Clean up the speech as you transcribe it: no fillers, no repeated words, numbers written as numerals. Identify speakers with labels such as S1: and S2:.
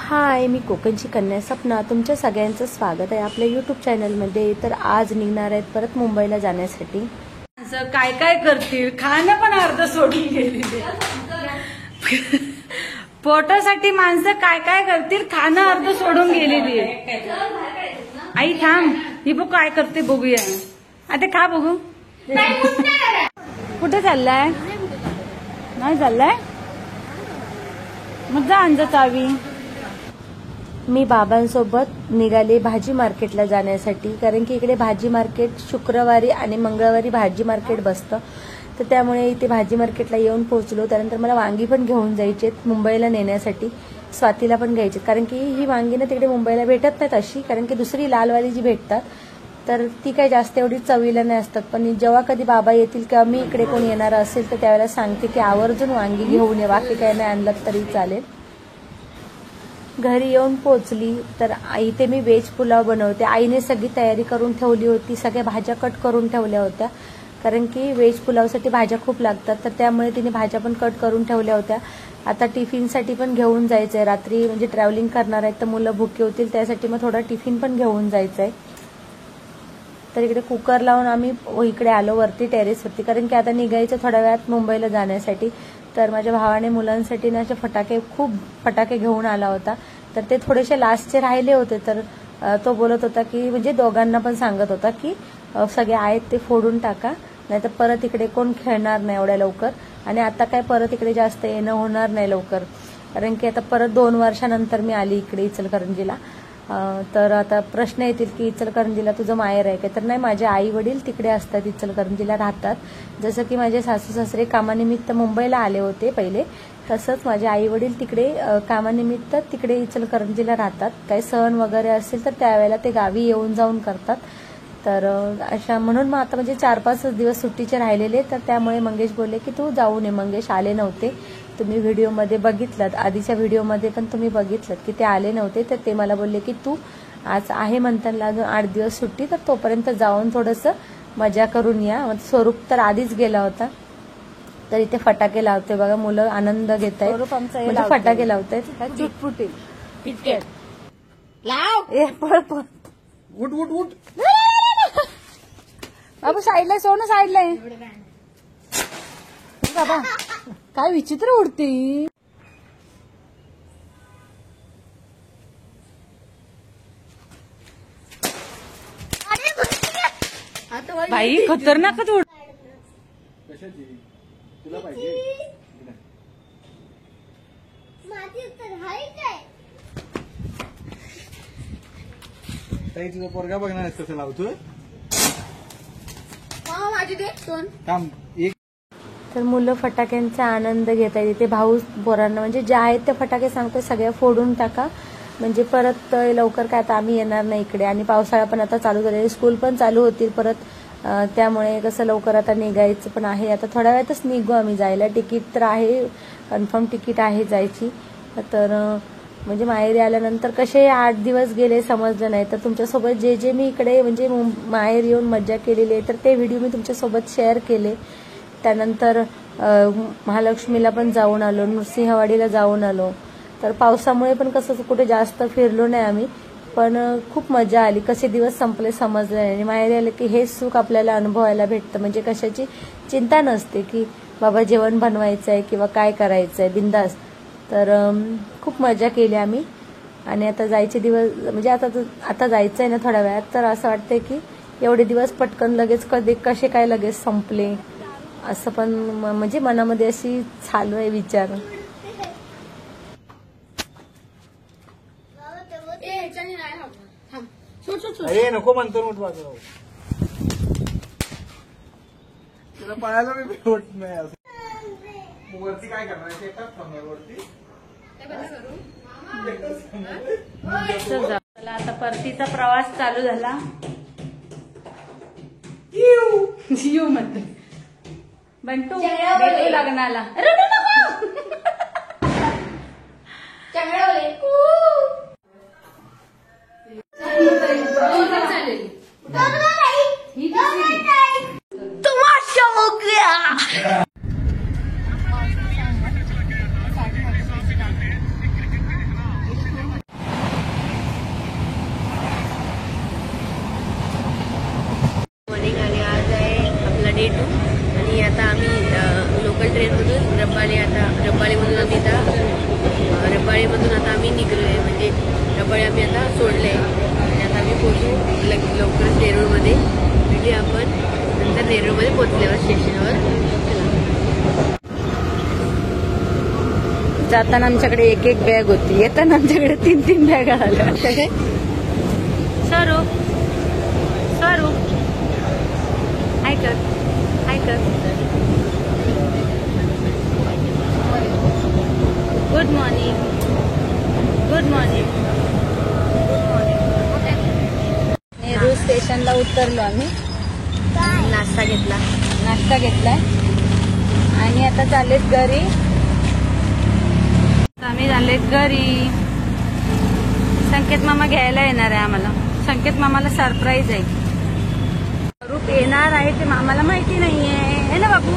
S1: हाय, मी कोकणची कन्या सपना. तुमच्या सगळ्यांचं स्वागत आहे आपल्या यूट्यूब चॅनलमध्ये. तर आज निघणार आहेत परत मुंबईला जाण्यासाठी.
S2: काय काय करतील, खाणं पण अर्ध सोडून गेलेले. पोटासाठी माणसं काय काय करतील, खाणं अर्ध सोडून गेलेली. आई थांब, ही बघ काय करते बघूया. आता खा बघू. कुठे चाललाय? नाही चाललाय, मग जा अंजा चावी.
S1: मी बाबांसोबत निघाले भाजी मार्केटला जाण्यासाठी, कारण की इकडे भाजी मार्केट शुक्रवारी आणि मंगळवारी भाजी मार्केट बसतं. तर त्यामुळे इथे भाजी मार्केटला येऊन पोहोचलो. त्यानंतर मला वांगी पण घेऊन जायची मुंबईला नेण्यासाठी, स्वातीला पण घ्यायची, कारण की ही वांगी ना तिकडे मुंबईला भेटत नाहीत अशी, कारण की दुसरी लालवाली जी भेटतात तर ती काही जास्त एवढी चवीला नाही असतात. पण जेव्हा कधी बाबा येतील किंवा मी इकडे कोण येणार असेल तर त्यावेळेला सांगते की आवर्जून वांगी घेऊन ये, बाकी काही नाही आणलं तरी चालेल. घरी येऊन पोचली तर इथे मी व्हेज पुलाव बनवते. आईने सगळी तयारी करून ठेवली होती, सगळ्या भाज्या कट करून ठेवल्या होत्या, कारण की व्हेज पुलावसाठी भाज्या खूप लागतात. तर त्यामुळे तिने भाज्या पण कट करून ठेवल्या होत्या. आता टिफिनसाठी पण घेऊन जायचं आहे. रात्री म्हणजे ट्रॅव्हलिंग करणार आहेत तर मुलं भुके होतील, त्यासाठी मग थोडा टिफिन पण घेऊन जायचं आहे. तर इकडे कुकर लावून आम्ही इकडे आलो वरती टेरेसवरती, कारण की आता निघायचं थोड्या वेळात मुंबईला जाण्यासाठी. तर माझ्या भावाने मुलांसाठी ना असे खूप फटाके घेऊन आला होता. तर ते थोडेसे लास्टचे राहिले होते. तर तो बोलत होता की म्हणजे दोघांना पण सांगत होता की सगळे आहेत ते फोडून टाका, नाहीतर परत इकडे कोण खेळणार नाही एवढ्या लवकर. आणि आता काय परत इकडे जास्त येणं होणार नाही लवकर, कारण की आता परत 2 वर्षानंतर मी आली इकडे इचलकरंजीला. तर आता प्रश्न येतील की इचलकरंजीला तुझं माहेर आहे का? तर नाही, माझे आई वडील तिकडे असतात, इचलकरंजीला राहतात. जसं की माझे सासू सासरे कामानिमित्त मुंबईला आले होते पहिले, तसंच माझे आई वडील तिकडे कामानिमित्त तिकडे इचलकरंजीला राहतात. काही सण वगैरे असेल तर त्यावेळेला ते गावी येऊन जाऊन करतात. तर अशा म्हणून मग आता म्हणजे 4-5 दिवस सुट्टीचे राहिलेले. तर त्यामुळे मंगेश बोलले की तू जाऊन ये. मंगेश आले नव्हते, तुम्ही व्हिडिओमध्ये बघितलं, आधीच्या व्हिडिओमध्ये पण तुम्ही बघितलं की ते आले नव्हते. तर ते मला बोलले की तू आज आहे म्हणताना अजून 8 दिवस सुट्टी, तर तोपर्यंत जाऊन थोडंसं मजा करून या. स्वरूप तर आधीच गेला होता. तर इथे फटाके लावते बघा, मुलं आनंद घेत आहेत, म्हणजे फटाके लावतायत.
S2: चुटपुटी
S1: किटकॅट लाव, पळ पळ,
S3: उठ उठ उठ.
S2: बाबू साईडला, सोनं साईडला आहे बाबा. काय विचित्र उडती. बाई खतरनाकच उड.
S3: कशाची तुला पाहिजे? ताई तुझा पोरगा बघणार आहेस कसं लावतोय?
S2: माझी दे दोन
S3: काम एक.
S1: तर मुलं फटाक्यांचा आनंद घेत आहेत. इथे भाऊ पोरांना म्हणजे जे आहेत ते फटाके सांगतोय सगळ्या फोडून टाका, म्हणजे परत लवकर काय आता आम्ही येणार नाही इकडे. आणि पावसाळा पण आता चालू झालेला, स्कूल पण चालू होतील परत, त्यामुळे कसं लवकर आता निघायचं पण आहे. आता थोड्या वेळातच निघू आम्ही जायला. तिकीट तर आहे, कन्फर्म तिकीट आहे जायची. तर म्हणजे माहेरी आल्यानंतर कसे 8 दिवस गेले समजलं नाही. तर तुमच्यासोबत जे जे मी इकडे म्हणजे माहेर येऊन मज्जा केलेली आहे तर ते व्हिडिओ मी तुमच्यासोबत शेअर केले. त्यानंतर महालक्ष्मीला पण जाऊन आलो, नृसिंहवाडीला जाऊन आलो. तर पावसामुळे पण कसं कुठे जास्त फिरलो नाही आम्ही, पण खूप मजा आली. कसे दिवस संपले समजले नाही. आणि माहेरी आले की हे सुख आपल्याला अनुभवायला भेटतं, म्हणजे कशाची चिंता नसते की बाबा जेवण बनवायचं आहे किंवा काय करायचं आहे, बिंदास. तर खूप मजा केली आम्ही. आणि आता जायचे दिवस म्हणजे आता जायचं आहे ना थोड्या वेळात, तर असं वाटतंय की एवढे दिवस पटकन लगेच कसे काय लगेच संपले, असं पण म्हणजे मनामध्ये अशी चालू आहे विचार.
S3: अरे नको म्हणतो मोठ बाजू, तुला पळायला मी भेट नाही. असं वरती काय करणार आहे? एकटाच थांबणार वरती.
S2: चला आता परतीचा प्रवास चालू झाला. जीव मध्ये बंटू भेटू लग्नाला. रडू
S4: रबाळेमधून आता आम्ही निघलोय, म्हणजे रबाळे आम्ही आता सोडले आणि आता आम्ही पोहोचू लवकरच नेरूळमध्ये. भेटूया आपण नंतर नेरूळमध्ये पोहोचल्यावर स्टेशनवर.
S2: जाताना आमच्याकडे एक एक बॅग होती, येताना आमच्याकडे 3 बॅग आल्या. सरू सरू हाय कर, हाय कर. Good morning, good morning, good morning. Nerul स्टेशनला उतरलो आम्ही,
S4: नाश्ता घेतला.
S2: नाश्ता घेतलाय आणि आता चाललेत घरी. आम्ही चाललेत घरी. संकेत मामा घ्यायला येणार आहे आम्हाला. संकेत मामाला सरप्राईज आहे. स्वरूप येणार आहे ते मामाला माहिती नाहीये, है ना बाबू?